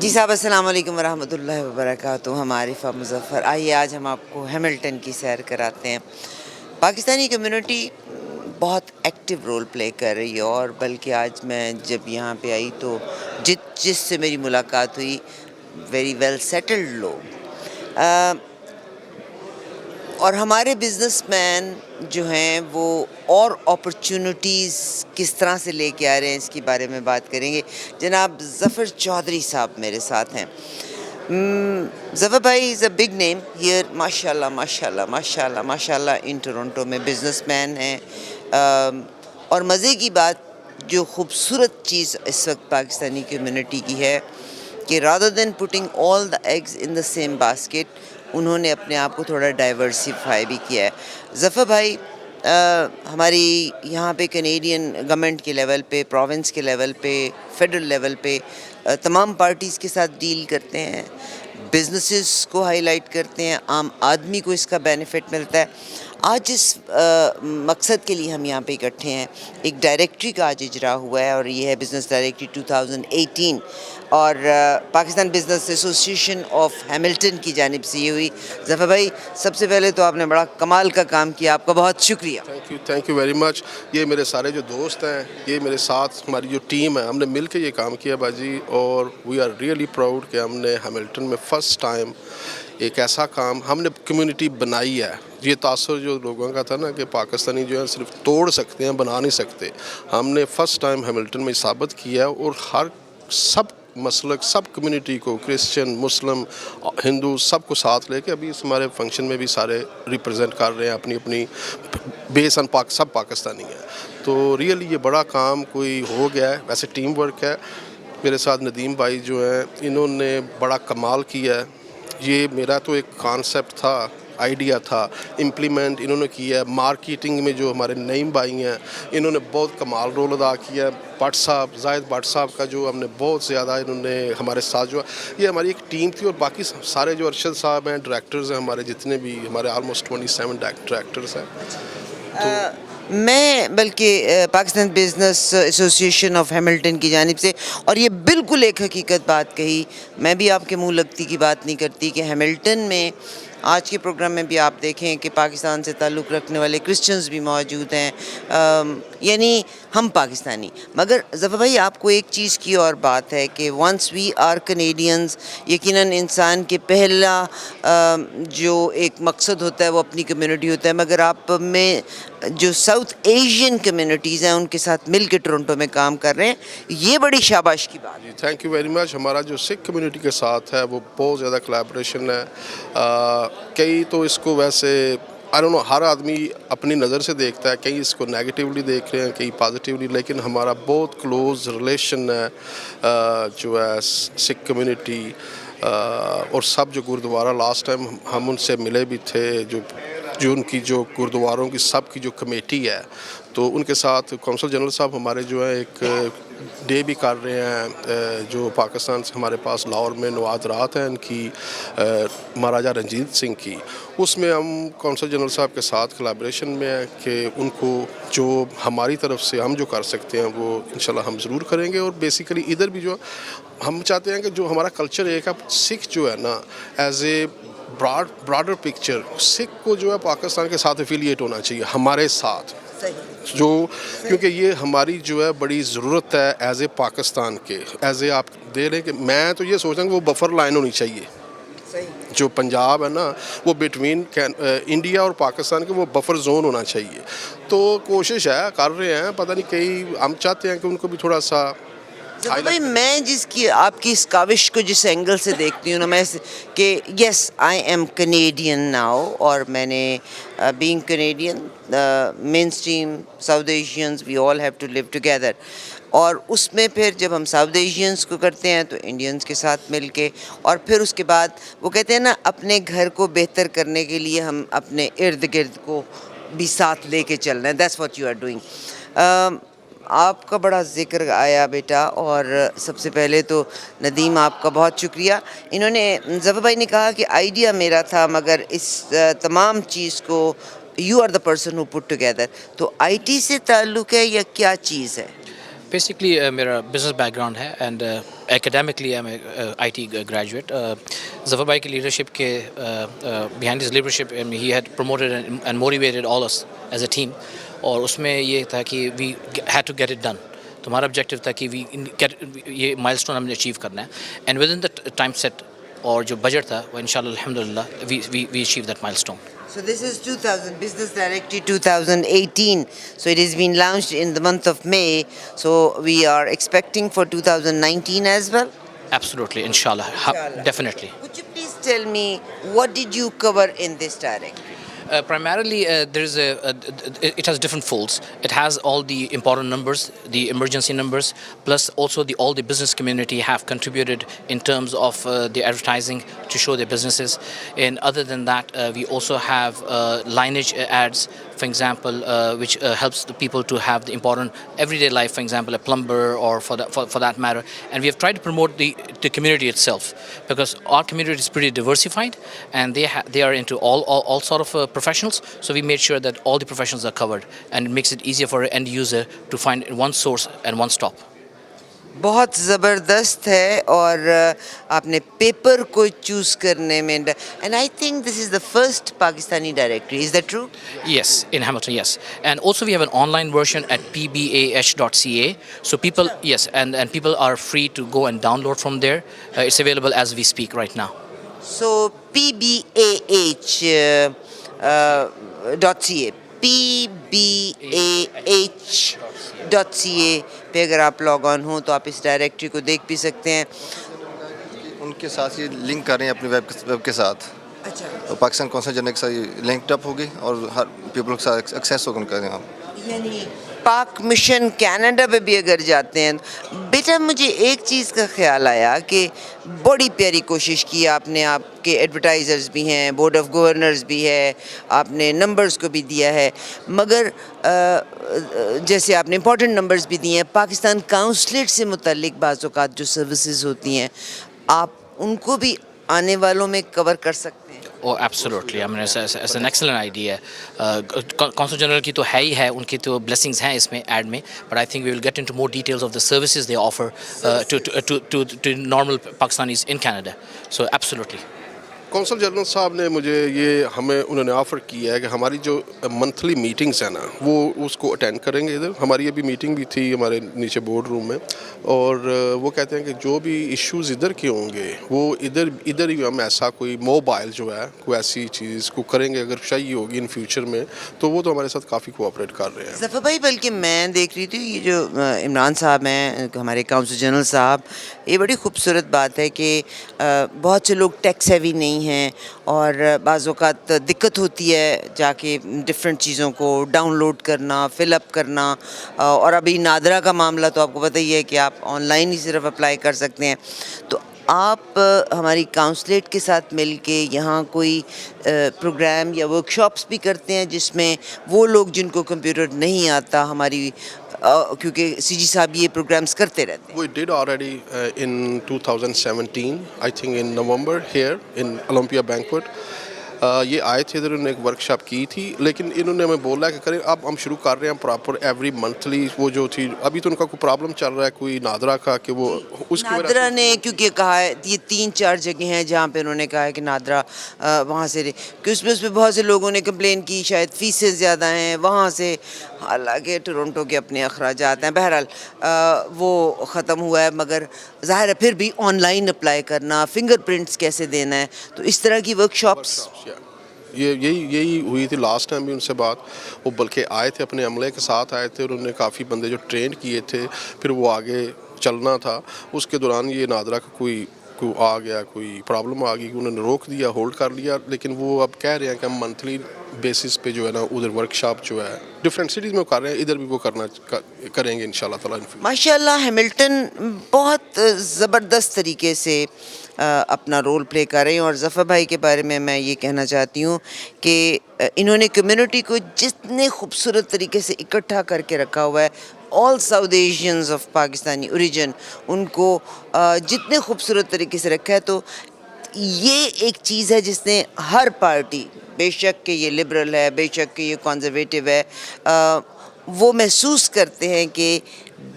جی صاحب السلام علیکم ورحمۃ اللہ وبرکاتہ. ہم عارفہ مظفر. آئیے آج ہم آپ کو ہیملٹن کی سیر کراتے ہیں. پاکستانی کمیونٹی بہت ایکٹیو رول پلے کر رہی ہے، اور بلکہ آج میں جب یہاں پہ آئی تو جس سے میری ملاقات ہوئی ویری ویل سیٹلڈ لوگ، اور ہمارے بزنس مین جو ہیں وہ اور اپرچونٹیز کس طرح سے لے کے آ رہے ہیں، اس کے بارے میں بات کریں گے. جناب ظفر چودھری صاحب میرے ساتھ ہیں. ظفر بھائی از اے بگ نیم ہیئر، ماشاء اللہ ماشاء اللہ ماشاء اللہ ماشاء اللہ. ان ٹورنٹو میں بزنس مین ہیں، اور مزے کی بات جو خوبصورت چیز اس وقت پاکستانی کمیونٹی کی ہے کہ rather than putting all the eggs in the same basket, انہوں نے اپنے آپ کو تھوڑا ڈائیورسیفائی بھی کیا ہے. ظفر بھائی ہماری یہاں پہ کینیڈین گورنمنٹ کے لیول پہ، پروونس کے لیول پہ، فیڈرل لیول پہ تمام پارٹیز کے ساتھ ڈیل کرتے ہیں، بزنسز کو ہائی لائٹ کرتے ہیں، عام آدمی کو اس کا بینیفٹ ملتا ہے. آج اس مقصد کے لیے ہم یہاں پہ اکٹھے ہیں. ایک ڈائریکٹری کا آج اجرا ہوا ہے، اور یہ ہے بزنس ڈائریکٹری 2018، اور Pakistan business association of Hamilton کی جانب سے یہ ہوئی. ظفر بھائی سب سے پہلے تو آپ نے بڑا کمال کا کام کیا، آپ کا بہت شکریہ. Thank you very much. یہ میرے سارے جو دوست ہیں، یہ میرے ساتھ ہماری جو ٹیم ہے، ہم نے مل کے یہ کام کیا باجی، اور وی آر ریئلی پراؤڈ کہ ہم نے ہیملٹن میں فرسٹ ٹائم ایک ایسا کام ہم نے کمیونٹی بنائی ہے. یہ تاثر جو لوگوں کا تھا نا کہ پاکستانی جو ہے صرف توڑ سکتے ہیں، بنا نہیں سکتے، ہم نے فرسٹ ٹائم ہیملٹن میں ثابت کیا، اور ہر سب مسلک، سب کمیونٹی کو، کرسچن، مسلم، ہندو، سب کو ساتھ لے کے ابھی اس ہمارے فنکشن میں بھی سارے ریپرزینٹ کر رہے ہیں اپنی اپنی بیس آن سب پاکستانی ہیں. تو ریئلی یہ بڑا کام کوئی ہو گیا ہے. ویسے ٹیم ورک ہے. میرے ساتھ ندیم بھائی جو ہیں، انہوں نے بڑا کمال کیا ہے. یہ میرا تو ایک کانسیپٹ تھا، آئیڈیا تھا، امپلیمنٹ انہوں نے کیا ہے. مارکیٹنگ میں جو ہمارے نعیم بھائی ہیں، انہوں نے بہت کمال رول ادا کیا ہے. بٹ صاحب، زاہد بٹ صاحب کا جو ہم نے بہت زیادہ انہوں نے ہمارے ساتھ جو یہ ہماری ایک ٹیم تھی. اور باقی سارے جو ارشد صاحب ہیں، ڈائریکٹرز ہیں ہمارے، جتنے بھی ہمارے آلموسٹ 27 ڈائریکٹرز ہیں. میں بلکہ Pakistan business association of Hamilton کی جانب سے، اور یہ بالکل ایک حقیقت بات کہی، میں بھی آپ کے منہ لگتی کی بات نہیں کرتی کہ ہیملٹن میں آج کے پروگرام میں بھی آپ دیکھیں کہ پاکستان سے تعلق رکھنے والے کرسچنز بھی موجود ہیں، یعنی ہم پاکستانی. مگر ظفر بھائی آپ کو ایک چیز کی اور بات ہے کہ ونس وی آر کینیڈینز، یقیناً انسان کے پہلا جو ایک مقصد ہوتا ہے وہ اپنی کمیونٹی ہوتا ہے. مگر آپ میں جو ساؤتھ ایشین کمیونٹیز ہیں ان کے ساتھ مل کے ٹورنٹو میں کام کر رہے ہیں، یہ بڑی شاباش کی بات ہے. Thank you very much. ہمارا جو سکھ کمیونٹی کے ساتھ ہے وہ بہت زیادہ کولیبریشن ہے. کئی تو اس کو ویسے ہر آدمی اپنی نظر سے دیکھتا ہے، کئی اس کو نیگیٹیولی دیکھ رہے ہیں، کئی پازیٹیولی، لیکن ہمارا بہت کلوز ریلیشن ہے جو ہے سکھ کمیونٹی. اور سب جو گردوارہ لاسٹ ٹائم ہم ان سے ملے بھی تھے، جو ان کی جو گردواروں کی سب کی جو کمیٹی ہے، تو ان کے ساتھ کونسل جنرل صاحب ہمارے جو ہے ایک ڈے بھی کر رہے ہیں جو پاکستان سے ہمارے پاس لاہور میں نوادرات ہیں ان کی، مہاراجہ رنجیت سنگھ کی. اس میں ہم کونسل جنرل صاحب کے ساتھ کولیبریشن میں ہیں کہ ان کو جو ہماری طرف سے ہم جو کر سکتے ہیں وہ انشاءاللہ ہم ضرور کریں گے. اور بیسیکلی ادھر بھی جو ہم چاہتے ہیں کہ جو ہمارا کلچر ایک اب سکھ جو ہے نا، ایز اے براڈر پکچر، سکھ کو جو ہے پاکستان کے ساتھ افیلیٹ ہونا چاہیے ہمارے ساتھ، جو کیونکہ یہ ہماری جو ہے بڑی ضرورت ہے ایز اے پاکستان کے، ایز اے آپ دے رہے ہیں کہ میں تو یہ سوچتا ہوں کہ وہ بفر لائن ہونی چاہیے. جو پنجاب ہے نا، وہ بٹوین انڈیا اور پاکستان کے وہ بفر زون ہونا چاہیے. تو کوشش ہے، کر رہے ہیں، پتہ نہیں کئی ہم چاہتے ہیں کہ ان کو بھی تھوڑا سا بھائی میں جس کی آپ کی اس کاوش کو جس اینگل سے دیکھتی ہوں نا، میں کہ yes I am Canadian now, اور میں نے being Canadian mainstream south Asians we all have to live together. اور اس میں پھر جب ہم ساؤتھ ایشینز کو کرتے ہیں تو انڈینز کے ساتھ مل کے، اور پھر اس کے بعد وہ کہتے ہیں نا اپنے گھر کو بہتر کرنے کے لیے ہم اپنے ارد گرد کو بھی ساتھ لے کے چل رہے ہیں. That's what you are doing. آپ کا بڑا ذکر آیا بیٹا، اور سب سے پہلے تو ندیم آپ کا بہت شکریہ. انہوں نے ظفر بھائی نے کہا کہ آئیڈیا میرا تھا، مگر اس تمام چیز کو you are the person who put together. تو آئی ٹی سے تعلق ہے یا کیا چیز ہے؟ بیسکلی میرا بزنس بیک گراؤنڈ ہے، and academically I'm a IT graduate. Zafar Bhai ki leadership ke behind his leadership, he had promoted and motivated all us as a team. اور اس میں یہ تھا کہ we had to get it done. تو ہمارا objective تھا کہ وی گیٹ یہ مائل اسٹون ہم نے اچیو کرنا ہے and within the time set. اور جو بجٹ تھا وہ انشاءاللہ الحمدللہ we achieve that milestone. So this is 2000 Business Directory 2018. So it has been launched in the month of May. So we are expecting for 2019 as well. Absolutely, inshallah. Definitely. Would you please tell me what did you cover in this directory? Primarily, it has different folds. It has all the important numbers, the emergency numbers, plus also all the business community have contributed in terms of the advertising to show their businesses. And other than that, we also have lineage ads, for example, which helps the people to have the important everyday life, for example, a plumber or for that matter. And we have tried to promote the community itself, because our community is pretty diversified and they are into all sort of professionals. So we made sure that all the professionals are covered, and it makes it easier for an end user to find one source and one stop. بہت زبردست ہے. اور آپ نے paper کو choose کرنے میں and I think this is the first Pakistani directory. Is that true? Yes, in Hamilton, yes. And also we have an online version at pbah.ca. So people, yes, and people are free to go and download from there. It's available as we speak right now. So pbah.ca pbah.ca پہ اگر آپ log on ہوں تو آپ اس directory کو دیکھ بھی سکتے ہیں. ان کے ساتھ یہ لنک کر رہے ہیں اپنے ویب کے ساتھ. اچھا, تو پاکستان کونسل جنرل کے ساتھ یہ لنکڈ اپ ہوگی اور ہر پیپل کے ساتھ ایکسیس ہوگا ان کا. یعنی پاک مشن کینیڈا پہ بھی اگر جاتے ہیں. بیٹا مجھے ایک چیز کا خیال آیا کہ بڑی پیاری کوشش کی آپ نے. آپ کے ایڈورٹائزرز بھی ہیں, بورڈ آف گورنرز بھی ہے, آپ نے نمبرز کو بھی دیا ہے, مگر جیسے آپ نے امپورٹنٹ نمبرز بھی دیے ہیں, پاکستان کاؤنسلیٹ سے متعلق بعض اوقات جو سروسز ہوتی ہیں آپ ان کو بھی آنے والوں میں کور کر سکتے ہیں. Oh, absolutely. I mean, it's an excellent idea. Consul General کی تو ہے ہی ہے, ان کی تو blessings ہیں اس میں ایڈ میں, but I think we will get into more details of the services they offer to normal Pakistanis in Canada. So absolutely. Council general صاحب نے مجھے یہ انہوں نے آفر کیا ہے کہ ہماری جو منتھلی میٹنگس ہیں نا وہ اس کو اٹینڈ کریں گے ادھر. ہماری ابھی میٹنگ بھی تھی ہمارے نیچے بورڈ روم میں, اور وہ کہتے ہیں کہ جو بھی ایشوز ادھر کے ہوں گے وہ ادھر ہی ہم ایسا کوئی موبائل جو ہے کوئی ایسی چیز کو کریں گے اگر چاہیے ہوگی ان فیوچر میں, تو وہ تو ہمارے ساتھ کافی کوآپریٹ کر رہے ہیں. ظفر بھائی, بلکہ میں دیکھ رہی تھی یہ جو عمران صاحب ہیں ہمارے کاؤنسل جنرل صاحب, یہ بڑی خوبصورت بات ہے کہ بہت سے لوگ ٹیکس ہیوی نہیں ہیں اور بعض اوقات دقت ہوتی ہے جا کے ڈفرینٹ چیزوں کو ڈاؤن لوڈ کرنا, فل اپ کرنا. اور ابھی نادرا کا معاملہ تو آپ کو پتہ ہی ہے کہ آپ آن لائن ہی صرف اپلائی کر سکتے ہیں. تو آپ ہماری کاؤنسلیٹ کے ساتھ مل کے یہاں کوئی پروگرام یا ورک شاپس بھی کرتے ہیں جس میں وہ لوگ جن کو کمپیوٹر نہیں آتا, ہماری کیونکہ سی جی صاحب یہ پروگرامز کرتے رہتے ہیں. We did already in 2017, I think in November here in Olympia Banquet. یہ آئے تھے ادھر, انہوں نے ایک ورک شاپ کی تھی, لیکن انہوں نے ہمیں بولا کہ کریں اب ہم شروع کر رہے ہیں پراپر ایوری منتھلی. وہ جو تھی ابھی تو ان کا کوئی پرابلم چل رہا ہے کوئی نادرا کا, کہ وہ اس کی نادرا نے کیونکہ کہا ہے یہ 3-4 جگہ ہیں جہاں پہ انہوں نے کہا ہے کہ نادرا وہاں سے کہ اس پہ بہت سے لوگوں نے کمپلین کی شاید فیسز زیادہ ہیں وہاں سے, حالانکہ ٹورنٹو کے اپنے اخراجات ہیں. بہرحال وہ ختم ہوا ہے, مگر ظاہر ہے پھر بھی آن لائن اپلائی کرنا, فنگر پرنٹس کیسے دینا ہے, تو اس طرح کی ورک شاپس یہی ہوئی تھی لاسٹ ٹائم بھی ان سے بات. وہ بلکہ آئے تھے اپنے عملے کے ساتھ آئے تھے, اور انہوں نے کافی بندے جو ٹرین کیے تھے, پھر وہ آگے چلنا تھا. اس کے دوران یہ نادرا کا کوئی آ گیا, کوئی پرابلم آ گئی, انہوں نے روک دیا, ہولڈ کر لیا. لیکن وہ اب کہہ رہے ہیں کہ ہم منتھلی بیسس پہ جو ہے نا ادھر ورک شاپ جو ہے ڈفرینٹ سٹیز میں کر رہے ہیں, ادھر بھی وہ کریں گے انشاءاللہ تعالیٰ. ماشاء اللہ ہیملٹن بہت زبردست طریقے سے اپنا رول پلے کر رہے ہیں. اور ظفر بھائی کے بارے میں یہ کہنا چاہتی ہوں کہ انہوں نے کمیونٹی کو جتنے خوبصورت طریقے سے اکٹھا کر کے رکھا ہوا ہے, all South Asians of Pakistani origin, ان کو جتنے خوبصورت طریقے سے رکھا ہے. تو یہ ایک چیز ہے جس نے ہر پارٹی, بے شک کہ یہ لبرل ہے, بے شک کہ یہ کنزرویٹو ہے, وہ محسوس کرتے ہیں کہ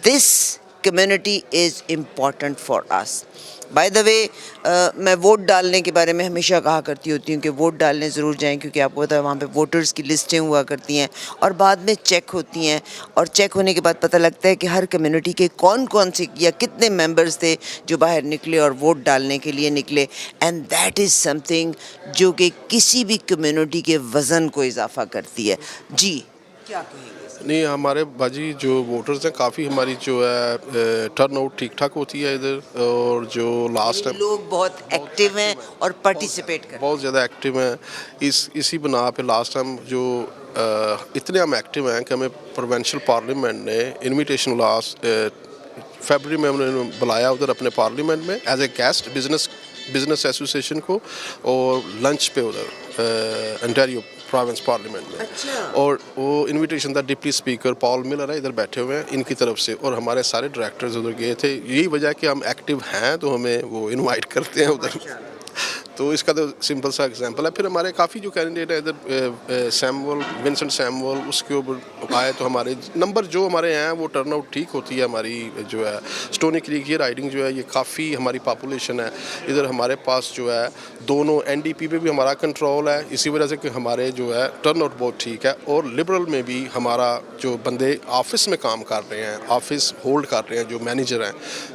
this community is important for us. By the way میں ووٹ ڈالنے کے بارے میں ہمیشہ کہا کرتی ہوتی ہوں کہ ووٹ ڈالنے ضرور جائیں، کیونکہ آپ کو پتہ ہے وہاں پہ ووٹرز کی لسٹیں ہوا کرتی ہیں اور بعد میں چیک ہوتی ہیں، اور چیک ہونے کے بعد پتہ لگتا ہے کہ ہر کمیونٹی کے کون کون سے یا کتنے ممبرز تھے جو باہر نکلے اور ووٹ ڈالنے کے لیے نکلے. And that is some thing جو کہ کسی بھی کمیونٹی کے وزن کو اضافہ کرتی ہے. جی کیا کہیں گے؟ نہیں، ہمارے باجی جو ووٹرز ہیں کافی ہماری جو ہے ٹرن آؤٹ ٹھیک ٹھاک ہوتی ہے ادھر، اور جو لاسٹ ٹائم لوگ بہت ایکٹیو ہیں اور پارٹیسپیٹ کرتے ہیں، بہت زیادہ ایکٹیو ہیں. اسی بنا پہ لاسٹ ٹائم جو اتنے ہم ایکٹیو ہیں کہ ہمیں پروونشل پارلیمنٹ نے انویٹیشن لاسٹ فیبرری میں انہوں نے بلایا ادھر اپنے پارلیمنٹ میں as a guest business association کو، اور لنچ پہ ادھر انٹیریو پروونس پارلیمنٹ میں. اور وہ انویٹیشن تھا ڈپٹی اسپیکر پال ملر ہے ادھر بیٹھے ہوئے ہیں ان کی طرف سے، اور ہمارے سارے ڈائریکٹرز ادھر گئے تھے. یہی وجہ کہ ہم ایکٹیو ہیں تو ہمیں وہ انوائٹ کرتے ہیں ادھر. تو اس کا تو سمپل سا ایگزامپل ہے. پھر ہمارے کافی جو کینڈیڈیٹ ہیں ادھر سیمول ونسنٹ سیمول اس کے اوپر آئے تو ہمارے نمبر جو ہمارے ہیں وہ ٹرن آؤٹ ٹھیک ہوتی ہے. ہماری جو ہے اسٹونی کریک یہ رائڈنگ جو ہے یہ کافی ہماری پاپولیشن ہے ادھر ہمارے پاس جو ہے دونوں این ڈی پی پہ بھی ہمارا کنٹرول ہے اسی وجہ سے کہ ہمارے جو ہے ٹرن آؤٹ بہت ٹھیک ہے. اور لبرل میں بھی ہمارا جو بندے آفس میں کام کر رہے ہیں آفس ہولڈ کر رہے ہیں جو مینیجر ہیں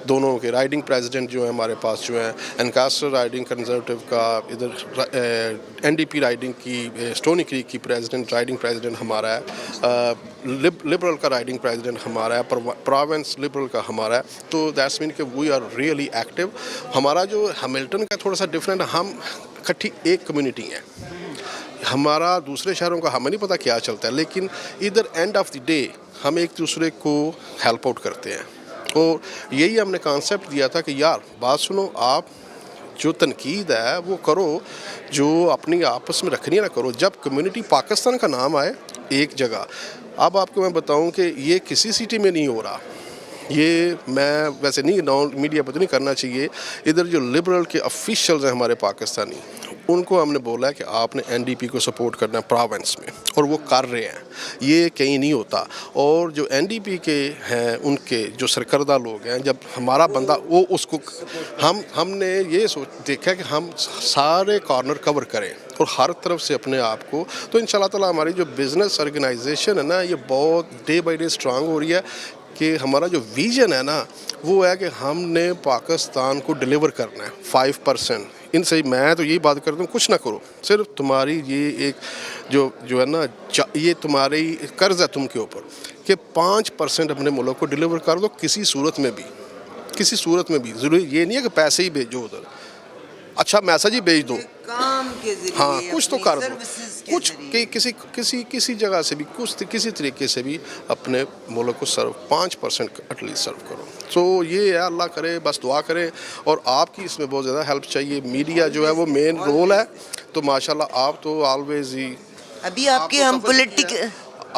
دونوں کے رائڈنگ پریزیڈنٹ جو ہے ہمارے پاس جو ہیں انکاسٹر رائڈنگ کنزرویٹو کا ادھر این ڈی پی رائڈنگ کی اسٹونی کریک کی رائڈنگ پریزیڈنٹ ہمارا ہے، لبرل کا رائڈنگ پریزیڈنٹ ہمارا ہے، پروونس لبرل کا ہمارا ہے. تو دیٹس مین کہ وی آر ریئلی ایکٹیو. ہمارا جو ہیملٹن کا تھوڑا سا ڈفرینٹ، ہم کٹھی ایک کمیونٹی ہیں. ہمارا دوسرے شہروں کا ہمیں نہیں پتہ کیا چلتا ہے، لیکن ادھر اینڈ آف دی ڈے ہم ایک دوسرے کو ہیلپ آؤٹ کرتے ہیں. اور یہی ہم نے کانسیپٹ دیا تھا کہ یار بات سنو، آپ جو تنقید ہے وہ کرو، جو اپنی آپس میں رکھنی نہ کرو. جب کمیونٹی پاکستان کا نام آئے ایک جگہ، اب آپ کو میں بتاؤں کہ یہ کسی سٹی میں نہیں ہو رہا. یہ میں ویسے نہیں میڈیا پہ تو نہیں کرنا چاہیے. ادھر جو لبرل کے آفیشیلز ہیں ہمارے پاکستانی، ان کو ہم نے بولا ہے کہ آپ نے این ڈی پی کو سپورٹ کرنا ہے پروونس میں، اور وہ کر رہے ہیں. یہ کہیں نہیں ہوتا. اور جو این ڈی پی کے ہیں ان کے جو سرکردہ لوگ ہیں، جب ہمارا بندہ وہ اس کو ہم نے یہ دیکھا کہ ہم سارے کارنر کور کریں اور ہر طرف سے اپنے آپ کو، تو ان شاء اللہ تعالیٰ ہماری جو بزنس آرگنائزیشن ہے نا یہ بہت ڈے بائی ڈے اسٹرانگ ہو رہی ہے. کہ ہمارا جو ویژن ہے نا وہ ہے کہ ہم نے پاکستان کو ڈیلیور کرنا ہے 5%. ان سے میں تو یہی بات کرتا ہوں، کچھ نہ کرو، صرف تمہاری یہ ایک جو ہے نا یہ تمہاری قرض ہے تم کے اوپر کہ 5% اپنے ملک کو ڈیلیور کر دو کسی صورت میں بھی. ضروری یہ نہیں ہے کہ پیسے ہی بھیجو ادھر، اچھا میسج ہی بھیج دو، کام کے ذریعے، ہاں کچھ تو کر دو، کچھ کچھ کسی جگہ سے بھی کسی طریقے سے بھی اپنے ملک کو سرو 5% ایٹ لیسٹ سرو کرو. تو یہ ہے، اللہ کرے، بس دعا کریں. اور آپ کی اس میں بہت زیادہ ہیلپ چاہیے. میڈیا جو ہے وہ مین رول ہے. تو ماشاءاللہ آپ تو آلویز ہی، ابھی آپ کے ہم پولیٹک،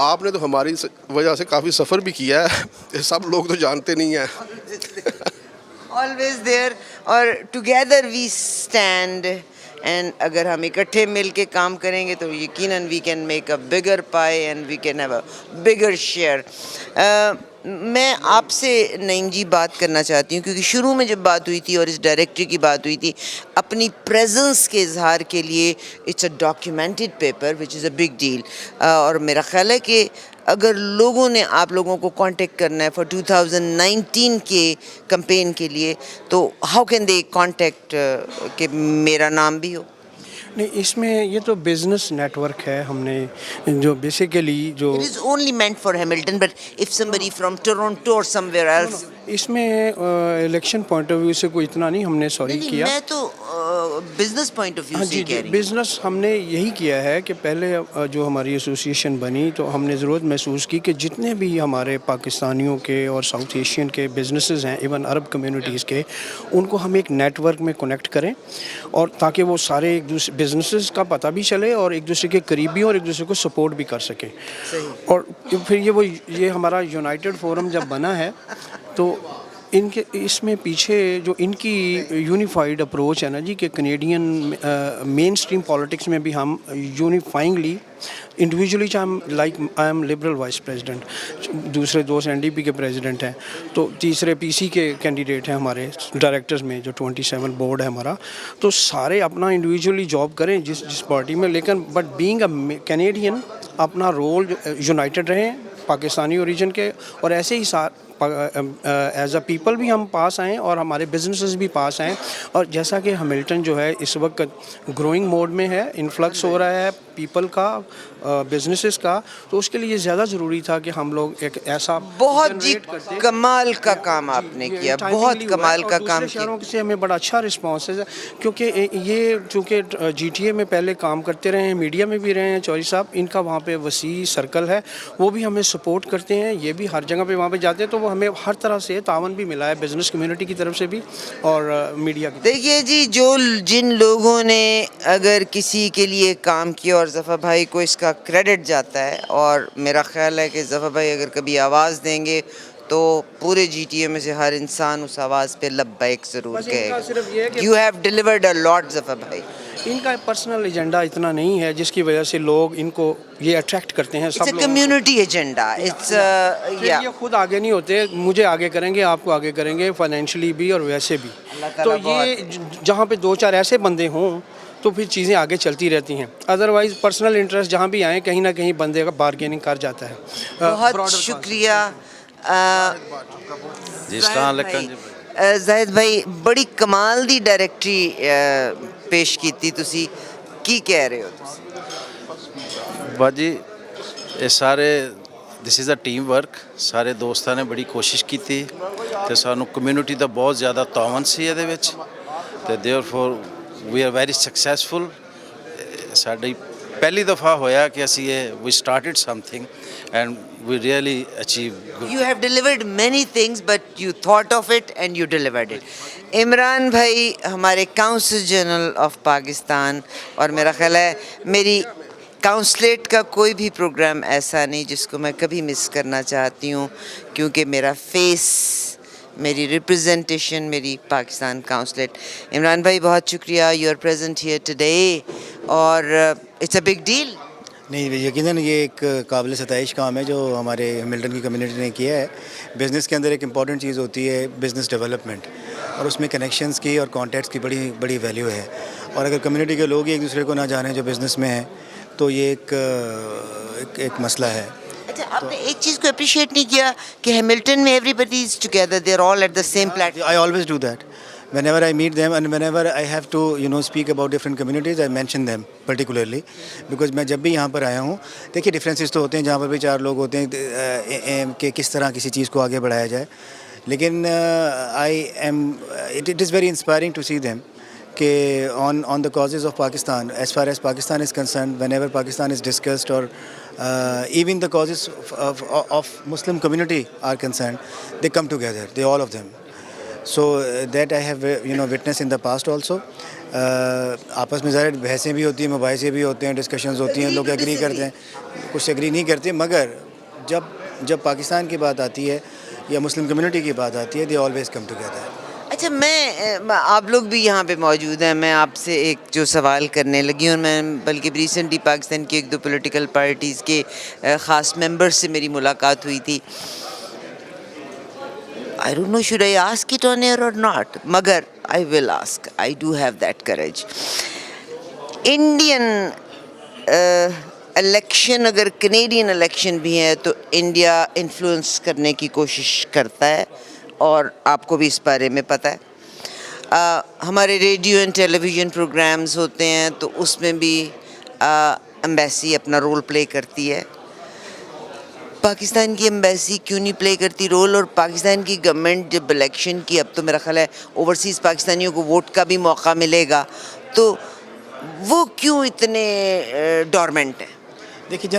آپ نے تو ہماری وجہ سے کافی سفر بھی کیا ہے، سب لوگ تو جانتے نہیں ہیں. always there اور together we stand. اینڈ اگر ہم اکٹھے مل کے کام کریں گے تو یقیناً we can make a bigger pie and we can have a bigger share. میں آپ سے نعیم جی بات کرنا چاہتی ہوں کیونکہ شروع میں جب بات ہوئی تھی اور اس ڈائریکٹری کی بات ہوئی تھی، اپنی پریزنس کے اظہار کے لیے it's a documented paper which is a big deal. اور میرا خیال ہے کہ اگر لوگوں نے آپ لوگوں کو کانٹیکٹ کرنا ہے فار 2019 کے کمپین کے لیے تو ہاؤ کین دے کانٹیکٹ کہ میرا نام بھی ہو؟ نہیں، اس میں یہ تو بزنس نیٹ ورک ہے. ہم نے جو بیسیکلی جو It is only meant for Hamilton, but if somebody from Toronto or somewhere else. اس میں الیکشن پوائنٹ آف ویو سے کوئی اتنا نہیں ہم نے سوری کیا. میں تو بزنس پوائنٹ آف ویو سے کہہ رہی ہوں. بزنس ہم نے یہی کیا ہے کہ پہلے جو ہماری ایسوسیشن بنی تو ہم نے ضرورت محسوس کی کہ جتنے بھی ہمارے پاکستانیوں کے اور ساؤتھ ایشین کے بزنسز ہیں، ایون عرب کمیونٹیز کے، ان کو ہم ایک نیٹ ورک میں کنیکٹ کریں، اور تاکہ وہ سارے ایک دوسرے بزنسز کا پتہ بھی چلے اور ایک دوسرے کے قریبی اور ایک دوسرے کو سپورٹ بھی کر سکیں. اور پھر یہ ہمارا یونائٹڈ فورم جب بنا ہے تو इनके इसमें पीछे जो इनकी यूनिफाइड अप्रोच है ना जी कि कनेडियन मेन स्ट्रीम पॉलिटिक्स में भी हम unifyingly individually I am liberal vice president, दूसरे दोस्त एनडीपी के प्रेसिडेंट हैं, तो तीसरे पीसी के कैंडिडेट हैं हमारे डायरेक्टर्स में, जो 27 बोर्ड है हमारा, तो सारे अपना इंडिविजुअली जॉब करें जिस पार्टी में, लेकिन बट बीइंग अ कैनेडियन अपना रोल यूनाइटेड रहें पाकिस्तानी ओरिजिन के, और ऐसे ही एज अ पीपल भी हम पास आएँ और हमारे बिजनेसेस भी पास आएँ। और जैसा कि हैमिल्टन जो है इस वक्त ग्रोइंग मोड में है, इन्फ्लक्स हो रहा है पीपल का, बिजनेसेस का, तो उसके लिए ज़्यादा ज़रूरी था कि हम लोग एक ऐसा बहुत जी कमाल का काम आपने किया, बहुत कमाल का काम किया। शहरों से हमें बड़ा अच्छा रिस्पॉन्स है, क्योंकि ये चूँकि जीटीए में पहले काम करते रहे हैं, मीडिया में भी रहे हैं चौधरी साहब, इनका वहाँ पे वसी सर्कल है, वो भी हमें सपोर्ट करते हैं, ये भी हर जगह पे वहाँ पे जाते हैं, तो वो हमें हर तरह से तावन भी मिला है, बिजनेस कम्युनिटी की तरफ से भी और मीडिया की। देखिए जी, जिन लोगों ने अगर किसी के लिए काम किया और ज़फ़र भाई को इसका क्रेडिट जाता है, और मेरा ख़्याल है कि ज़फ़र भाई अगर कभी आवाज़ देंगे तो पूरे जीटीए में से हर इंसान उस आवाज़ पे लब्बैक ज़रूर कहेगा। You have delivered a lot Zafar भाई। इनका पर्सनल एजेंडा इतना नहीं है जिसकी वजह से लोग इनको ये अट्रैक्ट करते हैं। सब कम्युनिटी एजेंडा, इट्स ये खुद आगे नहीं होते, मुझे आगे करेंगे, आपको आगे करेंगे, फाइनेंशियली भी और वैसे भी। तो ये जहाँ पे दो चार ऐसे बंदे हों तो फिर चीज़ें आगे चलती रहती हैं, अदरवाइज़ पर्सनल इंटरेस्ट जहाँ भी आए कहीं ना कहीं बंदे का बार्गेनिंग कर जाता है। बहुत शुक्रिया ज़ाहिद भाई, बड़ी कमाल दी डायरेक्टरी पेश की तुसी, की कह रहे हो तुसी? बाजी ये सारे this is a team work, सारे दोस्तां ने बड़ी कोशिश की ते सानू कम्युनिटी दा बहुत ज़्यादा तावन सी इहदे विच, ते therefore we are very successful. साडी पहली दफ़ा होया कि असी ये we started something and we really achieved. You have delivered many things, but you thought of it and you delivered it. Imran भाई हमारे काउंसिल जनरल ऑफ पाकिस्तान, और मेरा ख्याल है मेरी काउंसलेट का कोई भी प्रोग्राम ऐसा नहीं जिसको मैं कभी मिस करना चाहती हूँ, क्योंकि मेरा फेस, मेरी रिप्रेजेंटेशन मेरी पाकिस्तान काउंसलेट। इमरान भाई बहुत शुक्रिया, you are present here today, और इट्स अ बिग डील। नहीं, यकीनन ये एक काबिल सताइश काम है जो हमारे हैमिल्टन की कम्युनिटी ने किया है। बिज़नेस के अंदर एक इम्पॉर्टेंट चीज़ होती है बिज़नेस डेवलपमेंट, और उसमें कनेक्शंस की और कॉन्टैक्ट्स की बड़ी बड़ी वैल्यू है। और अगर कम्युनिटी के लोग एक दूसरे को ना जाने जो बिज़नेस में हैं, तो ये एक मसला है। अच्छा, आपने एक चीज़ को अप्रिशिएट नहीं किया कि हैमिल्टन में everybody is together, they are all at the same platform. I always do that. Whenever I meet them and whenever I have to speak about different communities, I mention them particularly, because मैं जब भी यहाँ पर आया हूँ, देखिए differences तो होते हैं, जहाँ पर भी चार लोग होते हैं कि किस तरह किसी चीज़ को आगे बढ़ाया जाए, लेकिन it is very inspiring to see them कि on the causes of Pakistan, as far as Pakistan is concerned, whenever Pakistan is discussed or even the causes of Muslim community are concerned, they come together, all of them. So that I have witnessed in the past also. आपस में ज़ाहिर बहसें भी होती हैं, मुबाहिसे भी होते हैं, discussions होती हैं, लोग एग्री करते हैं, कुछ एग्री नहीं करते, मगर जब पाकिस्तान की बात आती है या मुस्लिम कम्युनिटी की बात आती है, दे ऑलवेज कम टुगेदर। अच्छा, आप लोग भी यहाँ पे मौजूद हैं, मैं आपसे एक जो सवाल करने लगी हूँ, मैं बल्कि रिसेंटली पाकिस्तान की एक दो पॉलिटिकल पार्टीज़ के ख़ास मेंबर्स से मेरी मुलाकात हुई थी। I don't know should I ask it on air or not, मगर I will ask. I do have that courage. Indian election अगर कनेडियन इलेक्शन भी है तो इंडिया इन्फ्लुएंस करने की कोशिश करता है, और आपको भी इस बारे में पता है। हमारे रेडियो एंड टेलीविज़न प्रोग्राम्स होते हैं तो उसमें भी एम्बेसी अपना रोल प्ले करती है। पाकिस्तान की एम्बेसी क्यों नहीं प्ले करती रोल, और पाकिस्तान की गवर्नमेंट जब इलेक्शन की, अब तो मेरा ख्याल है ओवरसीज़ पाकिस्तानियों को वोट का भी मौका मिलेगा, तो वो क्यों इतने डोरमेंट हैं? देखिए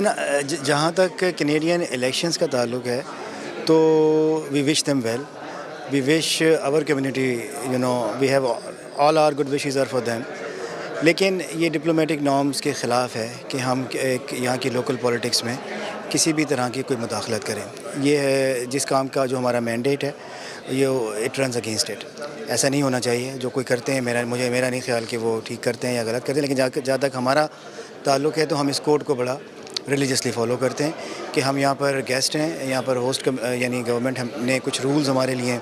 जहाँ तक कैनेडियन इलेक्शंस का ताल्लुक है, तो we wish them well, we wish our community, we have all our good wishes are for them, लेकिन ये डिप्लोमेटिक नॉर्म्स के ख़िलाफ़ है कि हम एक यहाँ की लोकल पॉलिटिक्स में किसी भी तरह की कोई मुदाखलत करें। ये है जिस काम का जो हमारा मैंडेट है, یہ اٹ رنز اگینسٹ اٹ. ایسا نہیں ہونا چاہیے. جو کوئی کرتے ہیں میرا نہیں خیال کہ وہ ٹھیک کرتے ہیں یا غلط کرتے ہیں, لیکن جہاں تک ہمارا تعلق ہے تو ہم اس کوڈ کو بڑا ریلیجسلی فالو کرتے ہیں کہ ہم یہاں پر گیسٹ ہیں, یہاں پر ہوسٹ یعنی گورنمنٹ ہم نے کچھ رولز ہمارے لیے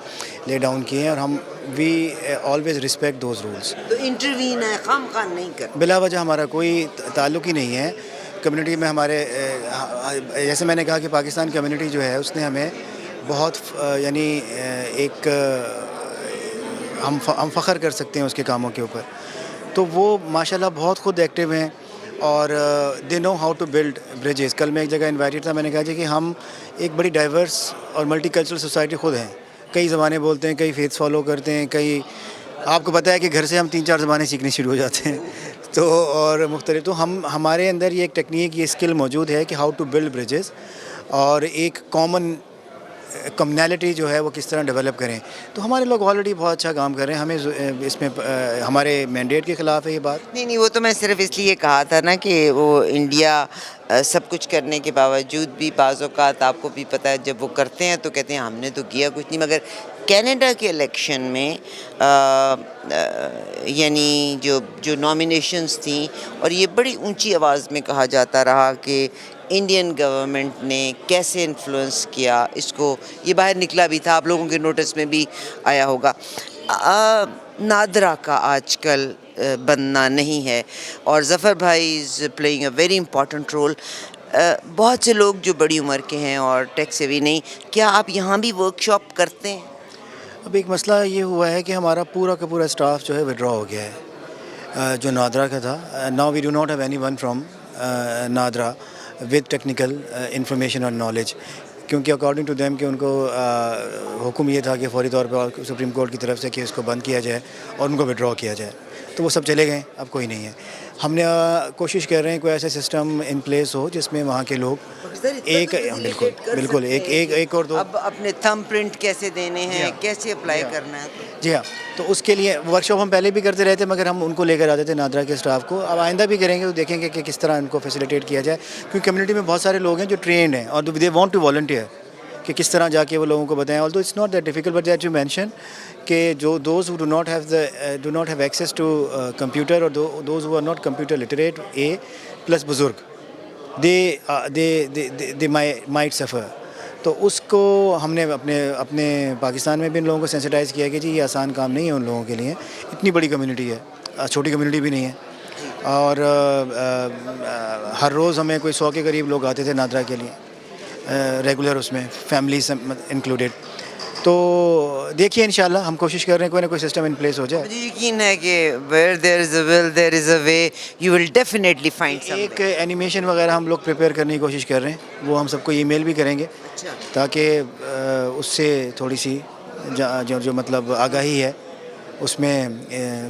لے ڈاؤن کیے ہیں اور ہم we always respect those rules. تو انٹروین ہے خام خان نہیں کرتے. بلا وجہ ہمارا کوئی تعلق ہی نہیں ہے. کمیونٹی میں ہمارے جیسے میں نے کہا کہ پاکستان کمیونٹی جو ہے اس نے ہمیں بہت یعنی ایک ہم فخر کر سکتے ہیں اس کے کاموں کے اوپر. تو وہ ماشاءاللہ بہت خود ایکٹیو ہیں اور they know how to build bridges. کل میں ایک جگہ انوائٹڈ تھا, میں نے کہا جی کہ ہم ایک بڑی ڈائیورس اور ملٹی کلچرل سوسائٹی خود ہیں. کئی زبانیں بولتے ہیں, کئی فیتھس فالو کرتے ہیں, کئی آپ کو پتہ ہے کہ گھر سے ہم 3-4 زبانیں سیکھنے شروع ہو جاتے ہیں تو اور مختلف. تو ہمارے اندر یہ ایک ٹیکنیک, یہ اسکل موجود ہے کہ ہاؤ ٹو بلڈ بریجز اور ایک کامن کمیونلٹی جو ہے وہ کس طرح ڈیولپ کریں. تو ہمارے لوگ آلریڈی بہت اچھا کام کر رہے ہیں. ہمیں اس میں ہمارے مینڈیٹ کے خلاف ہے یہ بات. نہیں وہ تو میں صرف اس لیے کہا تھا نا کہ وہ انڈیا سب کچھ کرنے کے باوجود بھی بعض اوقات آپ کو بھی پتہ ہے جب وہ کرتے ہیں تو کہتے ہیں ہم نے تو کیا کچھ نہیں. مگر کینیڈا کے الیکشن میں یعنی جو نامینیشنز تھیں اور یہ بڑی اونچی آواز میں کہا جاتا رہا کہ انڈین گورنمنٹ نے کیسے انفلوئنس کیا اس کو, یہ باہر نکلا بھی تھا, آپ لوگوں کے نوٹس میں بھی آیا ہوگا. نادرا کا آج کل بننا نہیں ہے اور ظفر بھائی is playing a very important role. بہت سے لوگ جو بڑی عمر کے ہیں اور ٹیک سے بھی نہیں, کیا آپ یہاں بھی ورک شاپ کرتے ہیں؟ اب ایک مسئلہ یہ ہوا ہے کہ ہمارا پورا کا پورا اسٹاف جو ہے ودرا ہو گیا ہے جو نادرا کا تھا. Now we do not have anyone from NADRA with technical information اور نالج, کیونکہ اکارڈنگ ٹو دیم کہ ان کو حکم یہ تھا کہ فوری طور پہ سپریم کورٹ کی طرف سے کہ اس کو بند کیا جائے اور ان کو ودرا کیا جائے. تو وہ سب چلے گئے, اب کوئی نہیں ہے. ہم نے کوشش کر رہے ہیں کوئی ایسا سسٹم ان پلیس ہو جس میں وہاں کے لوگ ایک بالکل ایک اور دو اب اپنے تھم پرنٹ کیسے دینے ہیں, کیسے اپلائی کرنا ہے. جی ہاں, تو اس کے لیے ورک شاپ ہم پہلے بھی کرتے رہتے مگر ہم ان کو لے کر آتے تھے نادرا کے اسٹاف کو. اب آئندہ بھی کریں گے تو دیکھیں گے کہ کس طرح ان کو فیسیلیٹیٹ کیا جائے, کیونکہ کمیونٹی میں بہت سارے لوگ ہیں جو ٹرینڈ ہیں اور دے وانٹ ٹو والنٹیئر کہ کس طرح جا کے وہ لوگوں کو بتائیں. Although it's not that difficult but that you mention کہ جو those who do not have access to computer اور those who are not computer literate a plus بزرگ دے مائٹ سفر. تو اس کو ہم نے اپنے پاکستان میں بھی ان لوگوں کو سینسٹائز کیا کہ جی یہ آسان کام نہیں ہے ان لوگوں کے لیے. اتنی بڑی کمیونٹی ہے, چھوٹی کمیونٹی بھی نہیں ہے, اور ہر روز ہمیں کوئی 100 کے قریب لوگ آتے تھے نادرا کے لیے ریگولر, اس میں فیملیز انکلوڈیڈ. تو دیکھیے انشاءاللہ ہم کوشش کر رہے ہیں کوئی نہ کوئی سسٹم ان پلیس ہو جائے. مجھے یقین ہے کہ where there is a will there is a way, you will definitely find something. ایک اینیمیشن وغیرہ ہم لوگ پریپیئر کرنے کی کوشش کر رہے ہیں, وہ ہم سب کو ای میل بھی کریں گے تاکہ اس سے تھوڑی سی جو مطلب آگاہی ہے اس میں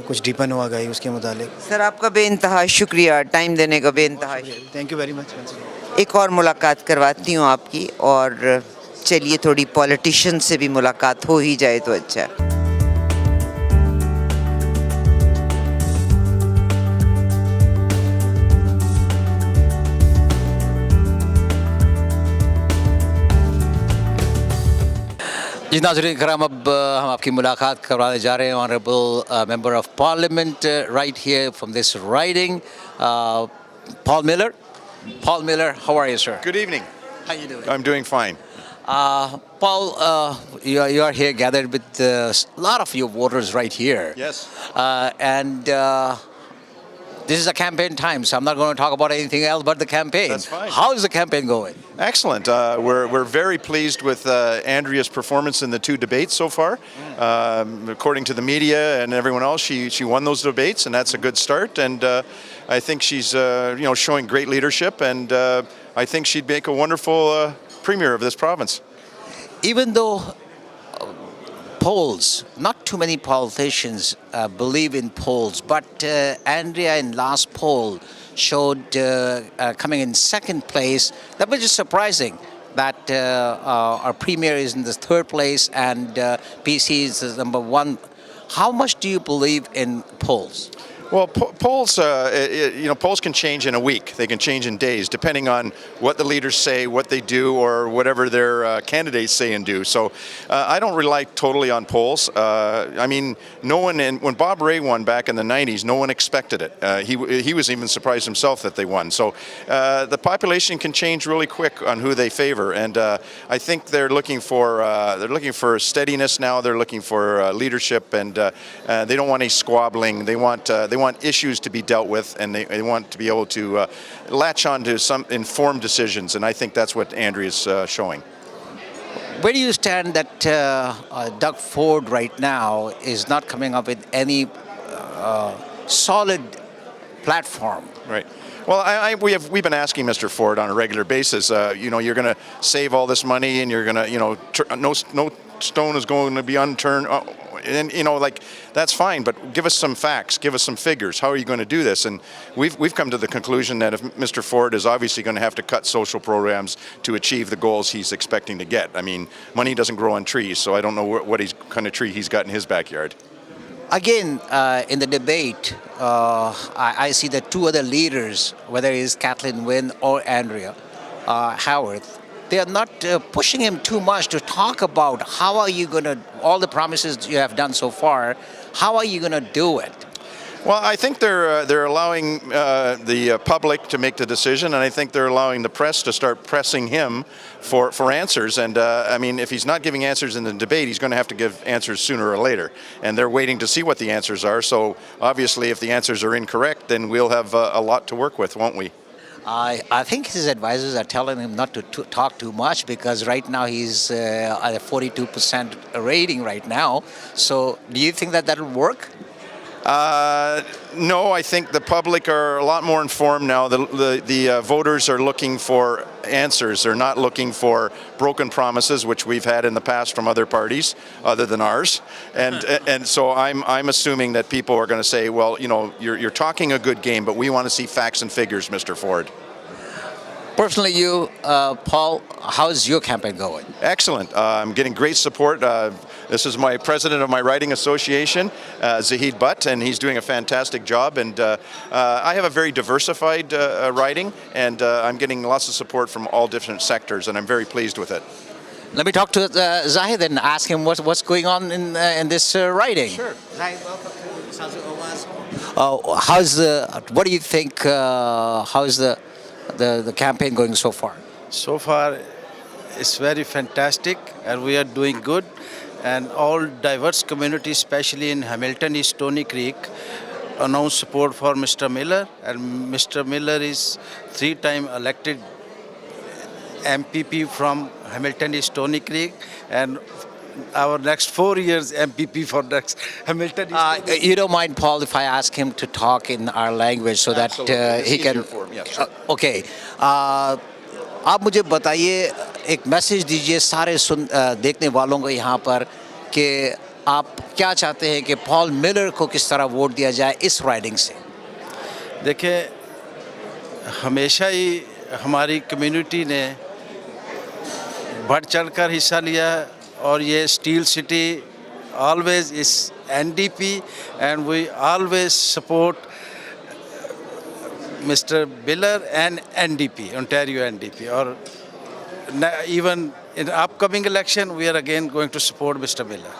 کچھ ڈیپن ہو آگاہی اس کے متعلق. سر آپ کا بے انتہا شکریہ, ٹائم دینے کا بے انتہا. Thank you very much. ایک اور ملاقات کرواتی ہوں آپ کی, اور چلیے تھوڑی پولیٹیشین سے بھی ملاقات ہو ہی جائے تو اچھا ہے. جی ناظرین کرام, اب ہم آپ کی ملاقات کروانے جا رہے ہیں honourable member of parliament right here from this riding, Paul Miller. Paul Miller, how are you, sir? Good evening. How you doing? I'm doing fine. Paul, you are here gathered with a lot of your voters right here. Yes. And this is a campaign time, so I'm not going to talk about anything else but the campaign. That's fine. How is the campaign going? Excellent. We're very pleased with Andrea's performance in the 2 debates so far. According to the media and everyone else, she won those debates, and that's a good start. And I think she's showing great leadership, and I think she'd make a wonderful premier of this province. Even though polls, not too many politicians believe in polls, but Andrea in last poll showed coming in second place. That was just surprising that our premier is in the third place and PC is number 1. How much do you believe in polls? Well, polls, polls can change in a week. They can change in days, depending on what the leaders say, what they do, or whatever their candidates say and do. So I don't rely totally on polls. I mean, no one, when Bob Rae won back in the 90s, no one expected it. He was even surprised himself that they won. So the population can change really quick on who they favor, and I think they're looking for steadiness now. They're looking for leadership, and they don't want any squabbling. They want issues to be dealt with, and they want to be able to latch on to some informed decisions, and I think that's what Andrea's showing. Where do you stand that Doug Ford right now is not coming up with any solid platform? Right. Well, we've been asking Mr. Ford on a regular basis. You're going to save all this money, and you're going to, no stone is going to be unturned. And that's fine, but give us some facts, give us some figures. How are you going to do this? And we've come to the conclusion that if Mr. Ford is obviously going to have to cut social programs to achieve the goals he's expecting to get. I mean, money doesn't grow on trees, so I don't know what kind of tree he's got in his backyard. Again, in the debate, I see that two other leaders, whether it is Kathleen Wynne or Andrea Howarth, they are not pushing him too much to talk about how are you going to, all the promises you have done so far, how are you going to do it? Well, I think they're allowing the public to make the decision, and I think they're allowing the press to start pressing him for answers. And I mean, if he's not giving answers in the debate, he's going to have to give answers sooner or later. And they're waiting to see what the answers are. So obviously, if the answers are incorrect, then we'll have a lot to work with, won't we? I think his advisors are telling him not to talk too much because right now he's at a 42% rating right now. So do you think that will work? No, I think the public are a lot more informed now. The voters are looking for answers. They're not looking for broken promises, which we've had in the past from other parties other than ours. And so I'm assuming that people are going to say, well, you're talking a good game, but we want to see facts and figures, Mr. Ford. Personally, you, Paul, how's your campaign going? Excellent. I'm getting great support. This is my president of my writing association, Zahid Butt, and he's doing a fantastic job. And I have a very diversified writing, and I'm getting lots of support from all different sectors, and I'm very pleased with it. Let me talk to Zahid and ask him what's going on in this writing. Sure. Zahid, welcome to Sazu Awaz. What do you think? How's the campaign going so far? So far, it's very fantastic, and we are doing good. And all diverse communities, especially in Hamilton East Stony Creek, announced support for Mr. Miller. And Mr. Miller is 3-time elected MPP from Hamilton East Stony Creek, and our next 4 years MPP for next Hamilton East. You don't mind, Paul, if I ask him to talk in our language so that he can. Okay. आप मुझे बताइए, एक message दीजिए सारे देखने वालों को यहाँ पर कि आप क्या चाहते हैं कि पॉल मिलर को किस तरह वोट दिया जाए इस राइडिंग से? देखिए, हमेशा ही हमारी कम्युनिटी ने बढ़ चढ़कर हिस्सा लिया और ये steel city always is NDP, and we always support Mr. Miller and NDP, Ontario NDP. Or even in the upcoming election, we are again going to support Mr. Miller.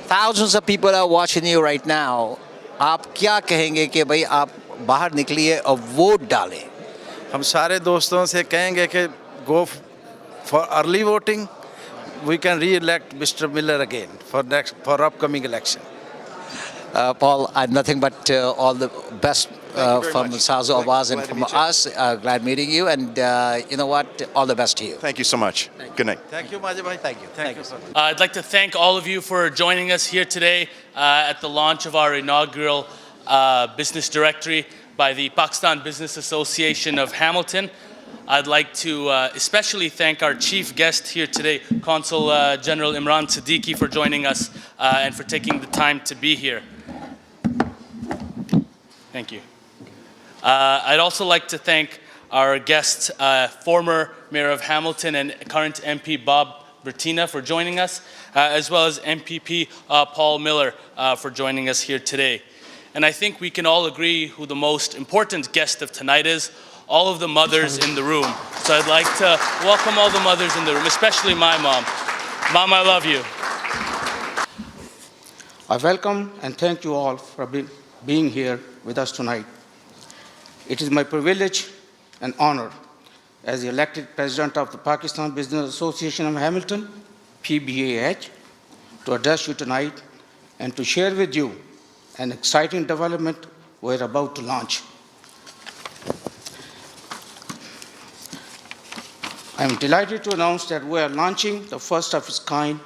Thousands of people are watching you right now. आप क्या कहेंगे कि भाई आप बाहर निकलिए और vote डालें? हम सारे दोस्तों से कहेंगे कि go for early voting. We can re-elect Mr. Miller again for upcoming election. Paul, I have nothing but all the best from Sazu Awaz and from us. Glad meeting you, and you know what? All the best to you. Thank you so much. Good night. Thank you, Majid bhai. Thank you. Thank you so much. I'd like to thank all of you for joining us here today at the launch of our inaugural business directory by the Pakistan Business Association of Hamilton. I'd like to especially thank our chief guest here today, Consul General Imran Siddiqui, for joining us and for taking the time to be here. Thank you. I'd also like to thank our guest, former Mayor of Hamilton and current MP Bob Bertina, for joining us, as well as MPP Paul Miller for joining us here today. And I think we can all agree who the most important guest of tonight is, all of the mothers in the room. So I'd like to welcome all the mothers in the room, especially my mom. Mom, I love you. I welcome and thank you all for being here with us tonight. It is my privilege and honor as the elected president of the Pakistan Business Association of Hamilton, PBAH, to address you tonight and to share with you an exciting development we're about to launch. I am delighted to announce that we are launching the first of its kind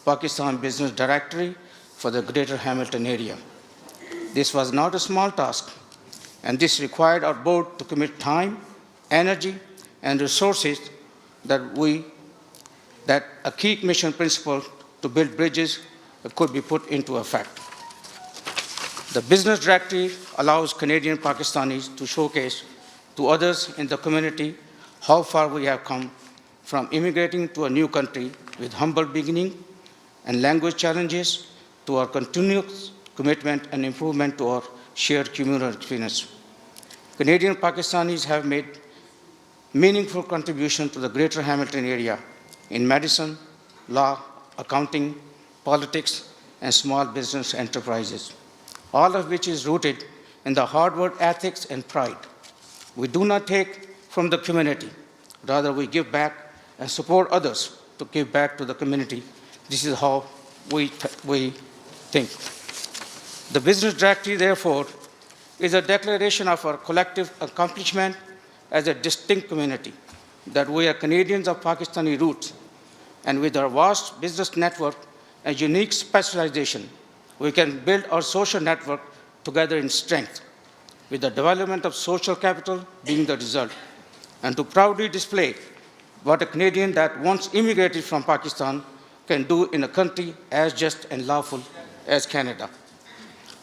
Pakistan Business Directory for the Greater Hamilton area. This was not a small task, and this required our board to commit time, energy, and resources that a key mission principle to build bridges could be put into effect. The Business Directory allows Canadian Pakistanis to showcase to others in the community how far we have come from immigrating to a new country with humble beginning and language challenges to our continuous commitment and improvement to our shared communal experience. Canadian Pakistanis have made meaningful contribution to the Greater Hamilton area in medicine, law, accounting, politics, and small business enterprises, all of which is rooted in the hard work ethics and pride. We do not take from the community, rather we give back and support others to give back to the community. This is how we think. The Business Directory, therefore, is a declaration of our collective accomplishment as a distinct community, that we are Canadians of Pakistani roots, and with our vast business network and unique specialization, we can build our social network together in strength, with the development of social capital being the result, and to proudly display what a Canadian that once immigrated from Pakistan can do in a country as just and lawful as Canada.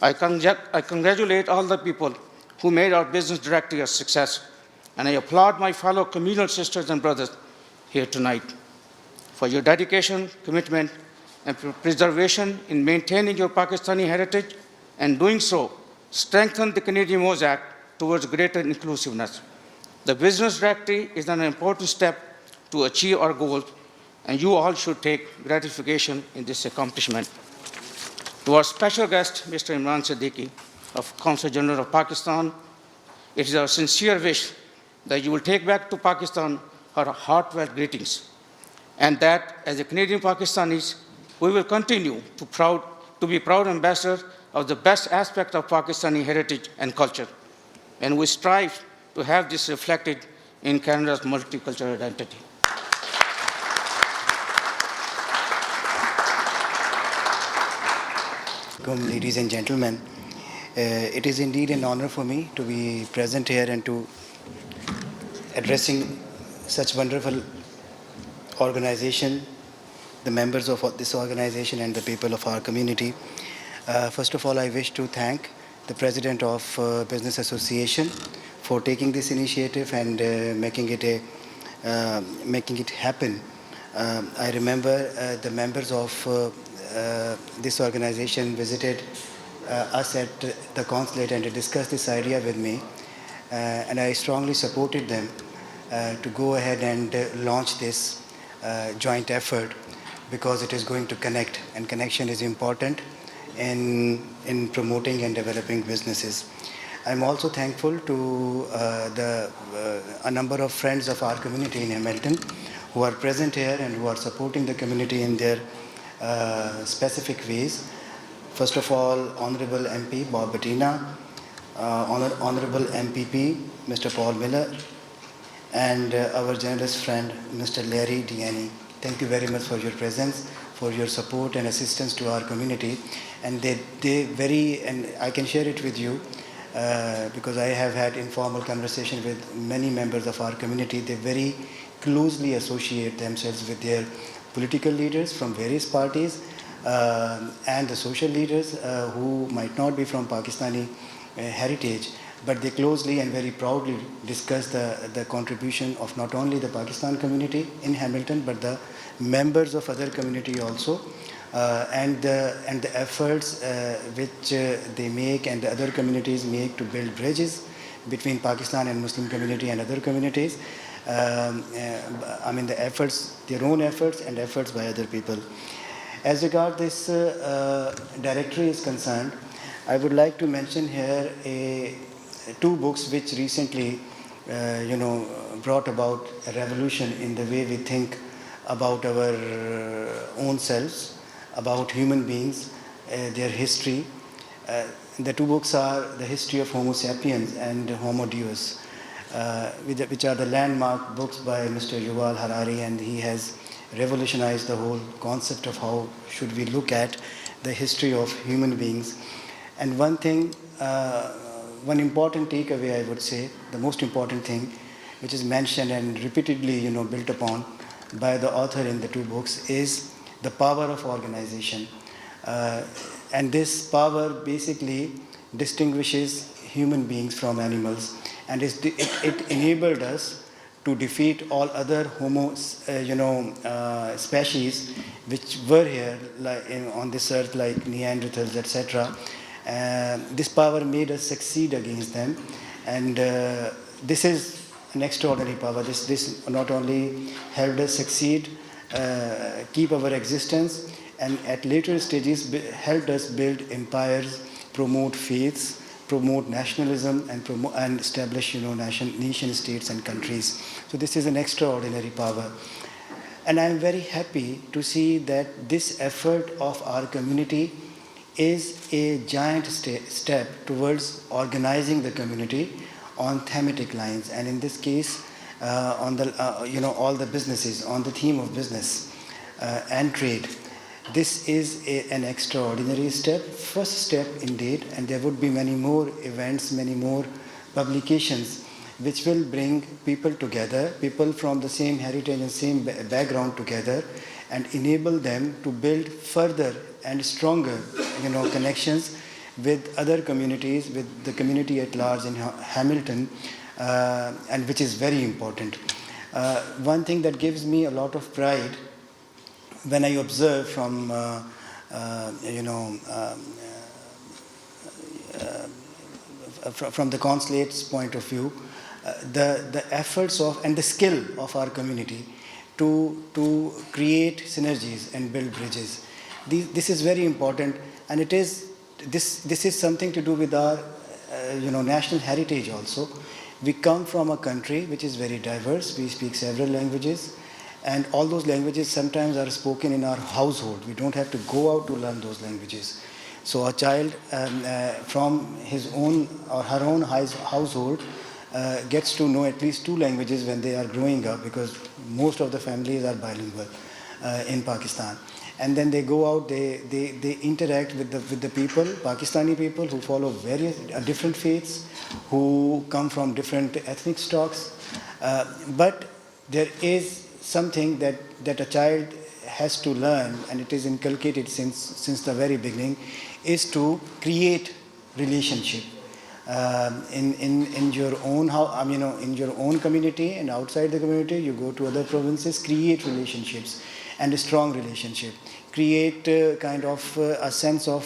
I congratulate all the people who made our Business Directory a success, and I applaud my fellow communal sisters and brothers here tonight for your dedication, commitment, and preservation in maintaining your Pakistani heritage, and doing so strengthen the Canadian mosaic towards greater inclusiveness. The Business Directory is an important step to achieve our goals, and you all should take gratification in this accomplishment. To our special guest, Mr. Imran Siddiqui of Consul General of Pakistan, it is our sincere wish that you will take back to Pakistan our heartfelt greetings, and that as a Canadian Pakistanis, we will continue to be proud ambassadors of the best aspect of Pakistani heritage and culture, and we strive to have this reflected in Canada's multicultural identity. Ladies and gentlemen, it is indeed an honor for me to be present here and to addressing such wonderful organization, the members of this organization and the people of our community. First of all, I wish to thank the President of Business Association for taking this initiative and making it happen. I remember the members of this organization visited us at the consulate and discussed this idea with me, and I strongly supported them to go ahead and launch this joint effort, because it is going to connect, and connection is important in promoting and developing businesses. I'm also thankful to a number of friends of our community in Hamilton who are present here and who are supporting the community in their specific ways. First of all, Honorable MP Bob Bettina, Honorable MPP Mr. Paul Miller, and our journalist friend Mr. Larry Diani. Thank you very much for your presence, for your support and assistance to our community. And and I can share it with you because I have had informal conversation with many members of our community. They very closely associate themselves with their political leaders from various parties and the social leaders who might not be from Pakistani heritage, but they closely and very proudly discuss the contribution of not only the Pakistan community in Hamilton, but the members of other community also, and the efforts which they make and the other communities make to build bridges between Pakistan and Muslim community and other communities. I mean the efforts, their own efforts and efforts by other people. As regard this directory is concerned, I would like to mention here two books which recently brought about a revolution in the way we think about our own selves, about human beings, their history. The two books are The History of Homo Sapiens and Homo Deus, which are the landmark books by Mr. Yuval Harari, and he has revolutionized the whole concept of how should we look at the history of human beings. And one thing, one important takeaway, I would say, the most important thing, which is mentioned and repeatedly, built upon by the author in the two books, is the power of organization. And this power basically distinguishes human beings from animals, and it enabled us to defeat all other species which were here on this earth, like Neanderthals, etc. This power made us succeed against them, and this is an extraordinary power. This not only helped us succeed, keep our existence, and at later stages helped us build empires, promote faiths, promote nationalism, and establish nation states and countries. So this is an extraordinary power. And I am very happy to see that this effort of our community is a giant step towards organizing the community on thematic lines, and in this case on the all the businesses on the theme of business and trade. This is an extraordinary step, first step indeed, and there would be many more events, many more publications which will bring people together, people from the same heritage and same background together, and enable them to build further and stronger connections with other communities, with the community at large in Hamilton, and which is very important. One thing that gives me a lot of pride when I observe from from the consulate's point of view, the efforts of and the skill of our community to create synergies and build bridges. This is very important, and this is something to do with our national heritage also. We come from a country which is very diverse. We speak several languages, and all those languages sometimes are spoken in our household. We don't have to go out to learn those languages. So a child from his own or her own household gets to know at least two languages when they are growing up, because most of the families are bilingual in Pakistan. And then they go out, they interact with the people, Pakistani people who follow various different faiths, who come from different ethnic stocks. But there is something that a child has to learn, and it is inculcated since the very beginning, is to create relationship in your own in your own community and outside the community. You go to other provinces, create relationships and a strong relationship. Create kind of a sense of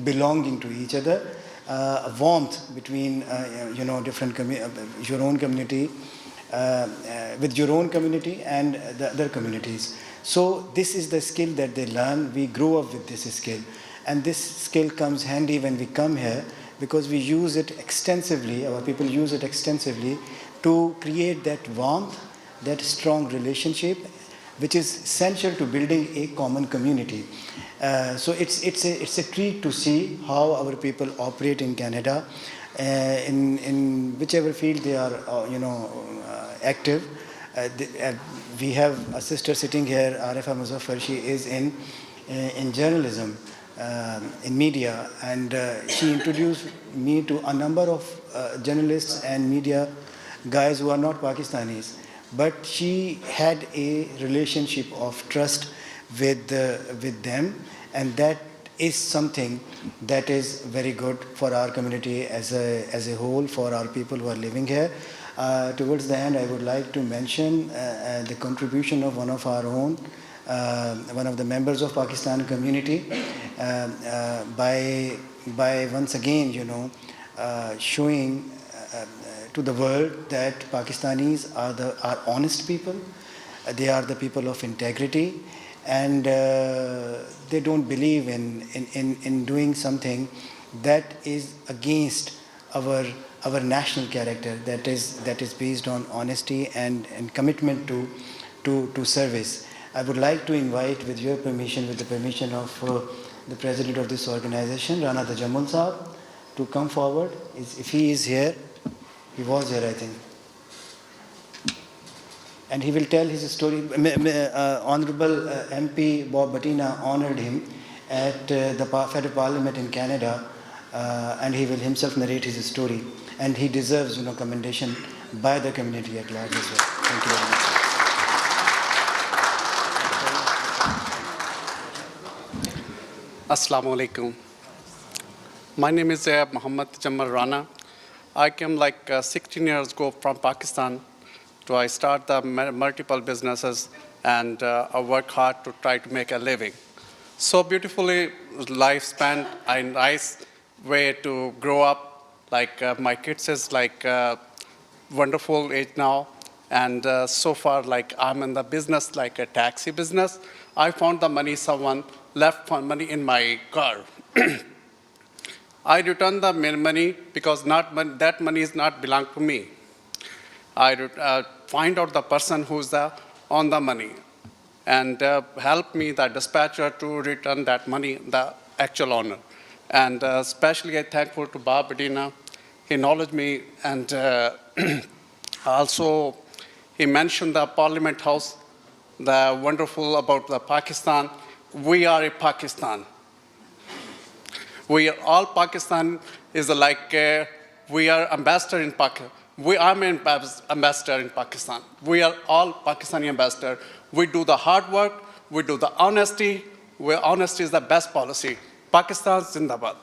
belonging to each other, a warmth between different your own community, with your own community and the other communities. So this is the skill that they learn. We grow up with this skill, and this skill comes handy when we come here, because we use it extensively. Our people use it extensively to create that warmth, that strong relationship, which is essential to building a common community. So it's a treat to see how our people operate in Canada, in whichever field they are active. We have a sister sitting here, Arifa Muzaffar. She is in journalism, in media, and she introduced me to a number of journalists and media guys who are not Pakistanis. But she had a relationship of trust with them, and that is something that is very good for our community as a whole, for our people who are living here. Towards the end, I would like to mention the contribution of one of our own, one of the members of Pakistan community, by once again, showing to the world that Pakistanis are honest people. They are the people of integrity, and they don't believe in doing something that is against our national character, that is based on honesty and commitment to service. I would like to invite, with your permission, with the permission of the president of this organization, Rana Tajammul Saab, to come forward. If he is here, he was here, I think. And he will tell his story. Honorable MP Bob Batina honored him at the Federal Parliament in Canada, and he will himself narrate his story. And he deserves, commendation by the community at large as well. Thank you very much. Assalamu alaikum. My name is Muhammad Jamal Rana. I came like 16 years ago from Pakistan. I start the multiple businesses, and I work hard to try to make a living. So beautifully life spent, a nice way to grow up. Like my kids is like wonderful age now, and so far like I'm in the business, like a taxi business. I found the money, someone left money in my car. I returned the money because that money is not belong to me. I find out the person who's on the money and help me, the dispatcher, to return that money, the actual owner. And especially I'm thankful to Bob Medina. He acknowledged me, and also he mentioned the Parliament House, the wonderful about the Pakistan. We are a Pakistan. We are all Pakistan is like we are ambassador in Pakistan. I'm an ambassador in Pakistan. We are all Pakistani ambassador. We do the hard work. We do the honesty. Where honesty is the best policy. Pakistan Zindabad.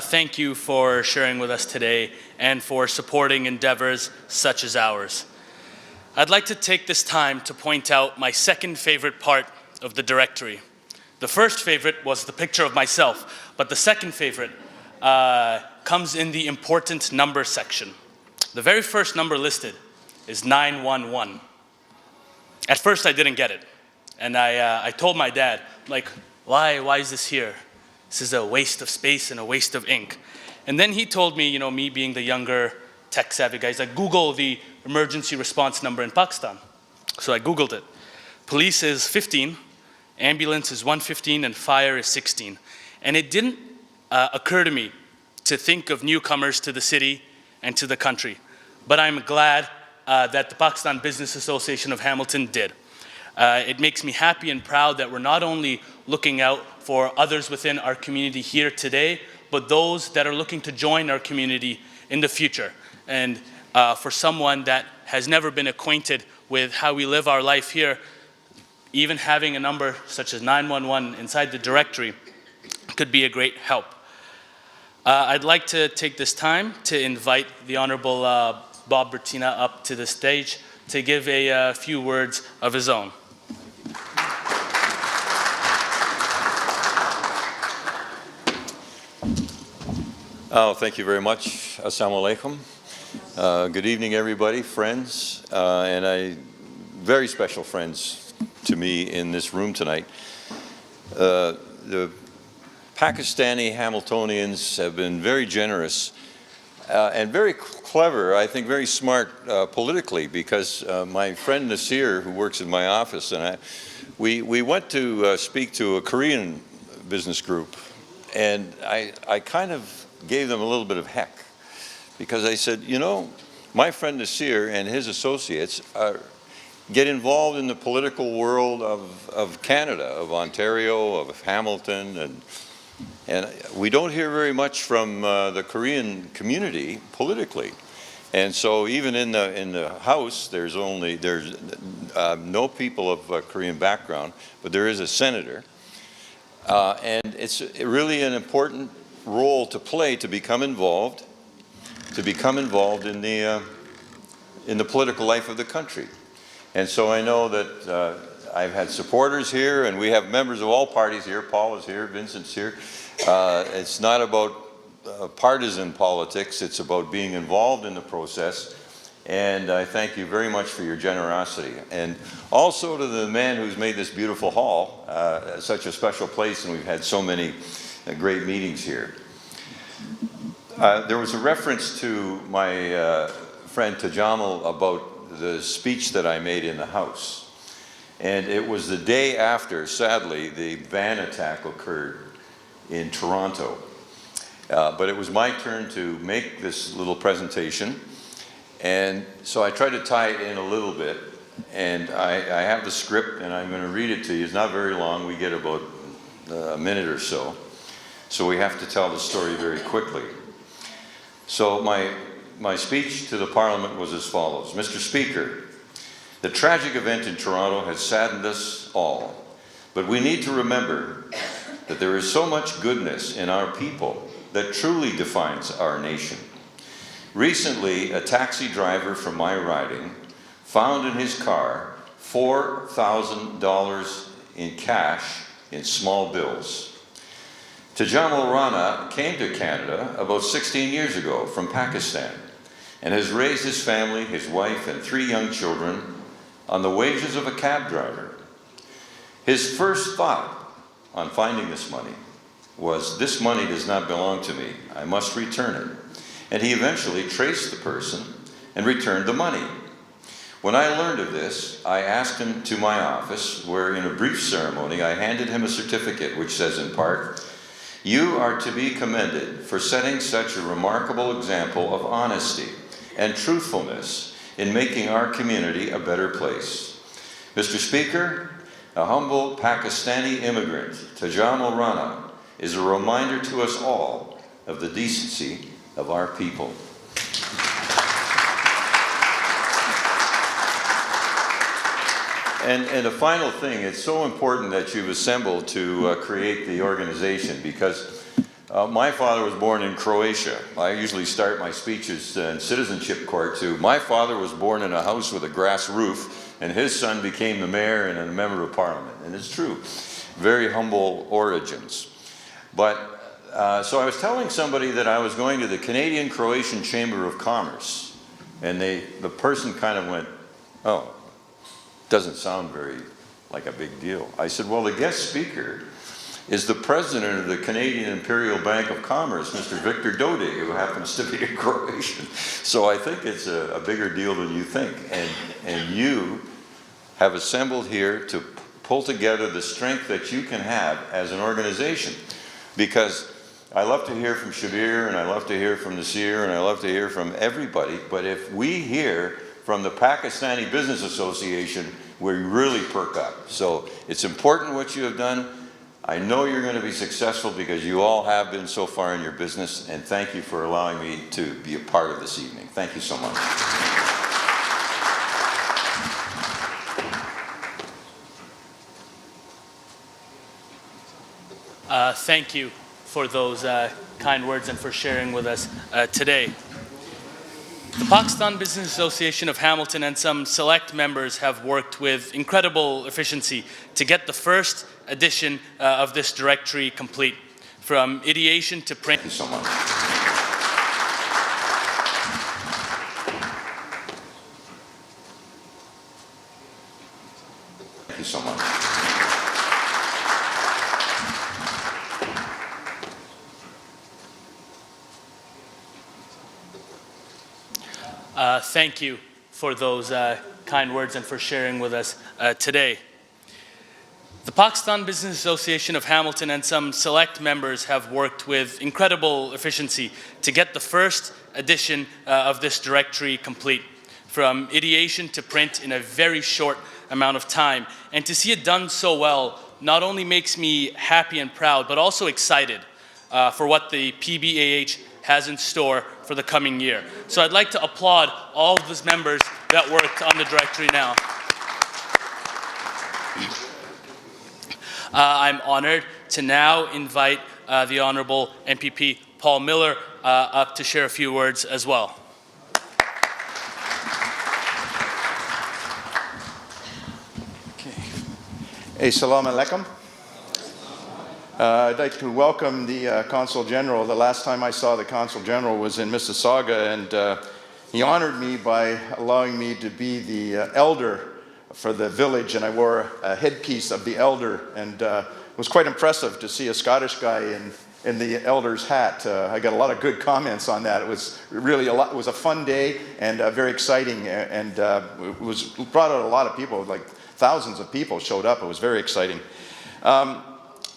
Thank you for sharing with us today and for supporting endeavors such as ours. I'd like to take this time to point out my second favorite part of the directory. The first favorite was the picture of myself, but the second favorite comes in the important number section. The very first number listed is 911. At first I didn't get it, and I told my dad, like, why is this here? This is a waste of space and a waste of ink. And then he told me, me being the younger tech-savvy guy, he's like, Google the emergency response number in Pakistan. So I Googled it. Police is 15, ambulance is 115, and fire is 16. And it didn't occur to me to think of newcomers to the city and to the country. But I'm glad that the Pakistan Business Association of Hamilton did. It makes me happy and proud that we're not only looking out for others within our community here today, but those that are looking to join our community in the future. And for someone that has never been acquainted with how we live our life here, even having a number such as 911 inside the directory could be a great help. I'd like to take this time to invite the Honorable Bob Bertina up to the stage to give a few words of his own. Oh, thank you very much. Assalamu alaikum. Good evening, everybody, friends, and very special friends to me in this room tonight. The Pakistani Hamiltonians have been very generous and very clever, I think very smart politically, because my friend Nasir, who works in my office, and we went to speak to a Korean business group, and I kind of gave them a little bit of heck, because I said, my friend Nasir and his associates get involved in the political world of Canada, of Ontario, of Hamilton, and we don't hear very much from the Korean community politically. And so even in the House, there's no people of Korean background, but there is a senator. And it's really an important role to play to become involved in the political life of the country. And so I know that I've had supporters here, and we have members of all parties here. Paul is here, Vincent's here. It's not about partisan politics, it's about being involved in the process. And I thank you very much for your generosity. And also to the man who's made this beautiful hall such a special place, and we've had so many great meetings here. There was a reference to my friend Tajamal about the speech that I made in the House. And it was the day after, sadly, the van attack occurred in Toronto. But it was my turn to make this little presentation. And so I tried to tie it in a little bit. And I have the script, and I'm going to read it to you. It's not very long. We get about a minute or so. So we have to tell the story very quickly. So my speech to the Parliament was as follows. Mr. Speaker, the tragic event in Toronto has saddened us all, but we need to remember that there is so much goodness in our people that truly defines our nation. Recently, a taxi driver from my riding found in his car $4,000 in cash in small bills. Tajamal Rana came to Canada about 16 years ago from Pakistan and has raised his family, his wife, and 3 young children on the wages of a cab driver. His first thought on finding this money was, this money does not belong to me, I must return it. And he eventually traced the person and returned the money. When I learned of this, I asked him to my office, where in a brief ceremony I handed him a certificate which says in part, you are to be commended for setting such a remarkable example of honesty and truthfulness in making our community a better place. Mr. Speaker, a humble Pakistani immigrant, Tajamal Rana, is a reminder to us all of the decency of our people. And a final thing, it's so important that you've assembled to create the organization, because my father was born in Croatia. I usually start my speeches in citizenship court too. My father was born in a house with a grass roof, and his son became the mayor and a member of parliament. And it's true, very humble origins. But so I was telling somebody that I was going to the Canadian-Croatian Chamber of Commerce, and the person kind of went, oh, doesn't sound very like a big deal. I said, well, the guest speaker is the president of the Canadian Imperial Bank of Commerce, Mr. Victor Dodig, who happens to be a Croatian. So I think it's a bigger deal than you think. And you have assembled here to pull together the strength that you can have as an organization. Because I love to hear from Shabir, and I love to hear from Nasir, and I love to hear from everybody, but if we hear from the Pakistani Business Association, we really perk up. So it's important what you have done. I know you're going to be successful because you all have been so far in your business, and thank you for allowing me to be a part of this evening. Thank you so much. Thank you for those kind words and for sharing with us today. The Pakistan Business Association of Hamilton and some select members have worked with incredible efficiency to get the first edition of this directory complete, from ideation to print. Thank you so much. Thank you so much. Thank you for those kind words and for sharing with us today. The Pakistan Business Association of Hamilton and some select members have worked with incredible efficiency to get the first edition of this directory complete, from ideation to print in a very short amount of time. And to see it done so well not only makes me happy and proud, but also excited for what the PBAH has in store for the coming year. So I'd like to applaud all of those members that worked on the directory now. I'm honored to now invite the Honourable MPP Paul Miller up to share a few words as well. Hey, salam alaikum. I'd like to welcome the Consul General. The last time I saw the Consul General was in Mississauga, and he honored me by allowing me to be the elder for the village, and I wore a headpiece of the elder, and it was quite impressive to see a Scottish guy in the elder's hat. I got a lot of good comments on that. It was really it was a fun day and very exciting, and it brought out a lot of people, like thousands of people showed up. It was very exciting.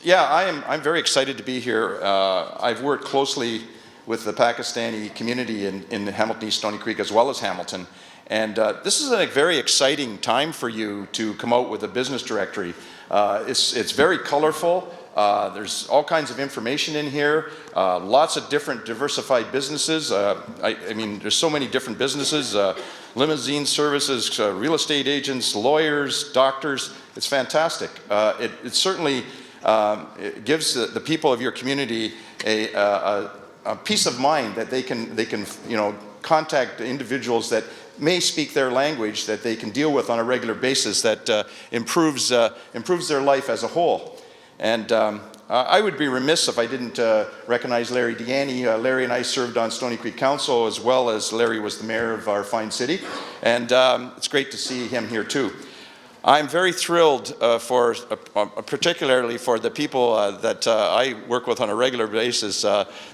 Yeah, I'm very excited to be here. I've worked closely with the Pakistani community in Hamilton East Stony Creek as well as Hamilton. And this is a very exciting time for you to come out with a business directory. It's very colorful. There's all kinds of information in here, lots of different diversified businesses. I mean, there's so many different businesses, limousine services, real estate agents, lawyers, doctors. It's fantastic. It certainly it gives the people of your community a peace of mind that they can contact individuals that may speak their language, that they can deal with on a regular basis, that improves their life as a whole. And I would be remiss if I didn't recognize Larry Deaney. Larry and I served on Stony Creek Council, as well as Larry was the mayor of our fine city. And it's great to see him here too. I'm very thrilled particularly for the people that I work with on a regular basis,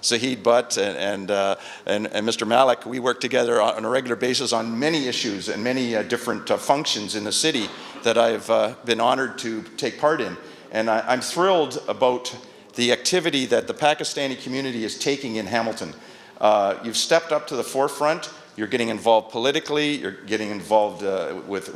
Zahid Butt and Mr. Malik. We work together on a regular basis on many issues and many different functions in the city that I've been honored to take part in. And I'm thrilled about the activity that the Pakistani community is taking in Hamilton. You've stepped up to the forefront. You're getting involved politically. You're getting involved with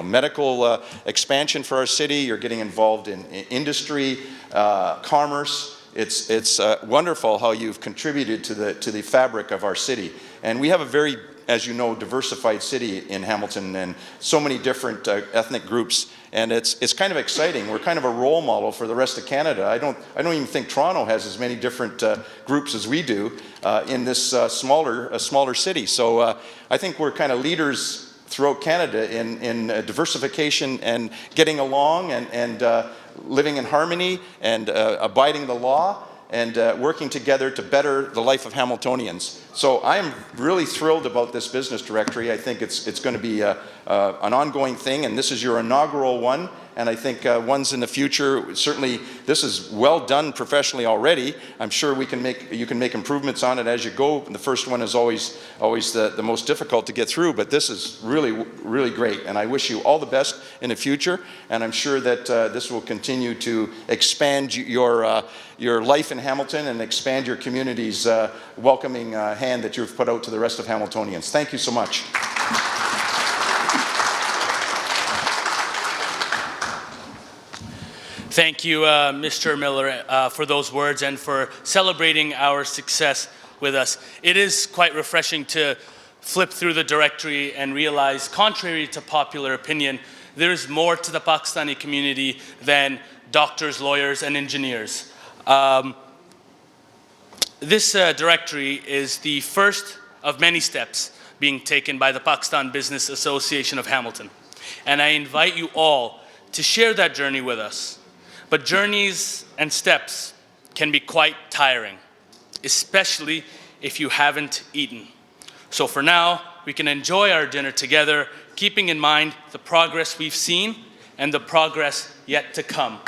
medical expansion for our city. You're getting involved in industry, commerce. It's wonderful how you've contributed to the fabric of our city. And we have a very, as you know, diversified city in Hamilton, and so many different ethnic groups. And it's kind of exciting. We're kind of a role model for the rest of Canada. I don't even think Toronto has as many different groups as we do in this smaller city. So I think we're kind of leaders throughout Canada in diversification and getting along and living in harmony and abiding the law and working together to better the life of Hamiltonians. So I am really thrilled about this business directory. I think it's going to be an ongoing thing, and this is your inaugural one, and I think ones in the future. Certainly this is well done professionally already. I'm sure you can make improvements on it as you go. The first one is always the most difficult to get through, but this is really great, and I wish you all the best in the future, and I'm sure that this will continue to expand your life in Hamilton and expand your community's welcoming hand that you've put out to the rest of Hamiltonians. Thank you so much. Thank you, Mr. Miller, for those words and for celebrating our success with us. It is quite refreshing to flip through the directory and realize, contrary to popular opinion, there is more to the Pakistani community than doctors, lawyers, and engineers. This directory is the first of many steps being taken by the Pakistan Business Association of Hamilton. And I invite you all to share that journey with us. But journeys and steps can be quite tiring, especially if you haven't eaten. So for now, we can enjoy our dinner together, keeping in mind the progress we've seen and the progress yet to come.